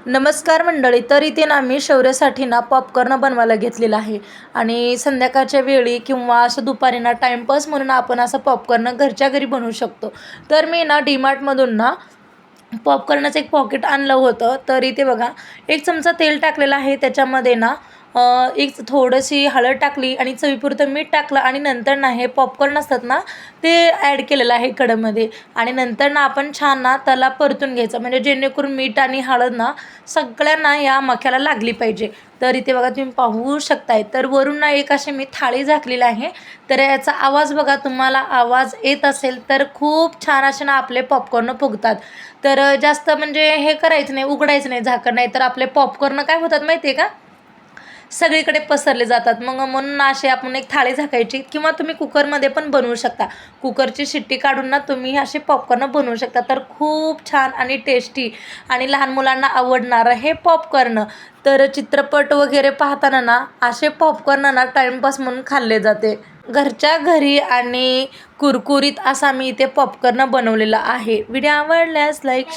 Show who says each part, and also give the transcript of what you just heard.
Speaker 1: नमस्कार मंडळी. तर इथे ना मी शौर्यासाठी ना पॉपकॉर्न बनवायला घेतलेला आहे आणि संध्याकाळच्या वेळी किंवा असं दुपारी ना टाईमपास म्हणून आपण असं पॉपकॉर्न घरच्या घरी बनवू शकतो. तर मी ना डीमार्टमधून ना पॉपकॉर्नचं एक पॉकेट आणलं होतं. तर इथे बघा, एक चमचा तेल टाकलेलं आहे. त्याच्यामध्ये ना एक थोडीशी हळद टाकली आणि चवीपुरतं मीठ टाकलं आणि नंतर ना हे पॉपकॉर्न असतात ना ते ॲड केलेलं आहे कढईमध्ये आणि नंतर ना आपण छान ना त्याला परतून घ्यायचं, म्हणजे जेणेकरून मीठ आणि हळद ना सगळ्यांना या मक्याला लागली पाहिजे. तर इथे बघा तुम्ही पाहू शकताय. तर वरून ना एक अशी मी थाळी झाकलेली आहे. तर याचा आवाज बघा, तुम्हाला आवाज येत असेल तर खूप छान असे ना आपले पॉपकॉर्न फुगतात. तर जास्त म्हणजे हे करायचं नाही, उघडायचं नाही झाकण, नाही तर आपले पॉपकॉर्न काय होतात माहिती आहे का, सगळीकडे पसरले जातात. मग म्हणून असे आपण एक थाळी झाकायची किंवा तुम्ही कुकरमध्ये पण बनवू शकता. कुकरची शिट्टी काढून ना तुम्ही असे पॉपकॉर्न बनवू शकता. तर खूप छान आणि टेस्टी आणि लहान मुलांना आवडणारं हे पॉपकॉर्न. तर चित्रपट वगैरे पाहताना ना असे पॉपकॉर्न ना टाईमपास म्हणून खाल्ले जाते. घरच्या घरी आणि कुरकुरीत असा मी इथे पॉपकॉर्न बनवलेला आहे. व्हिडिओ आवडल्यास लाईक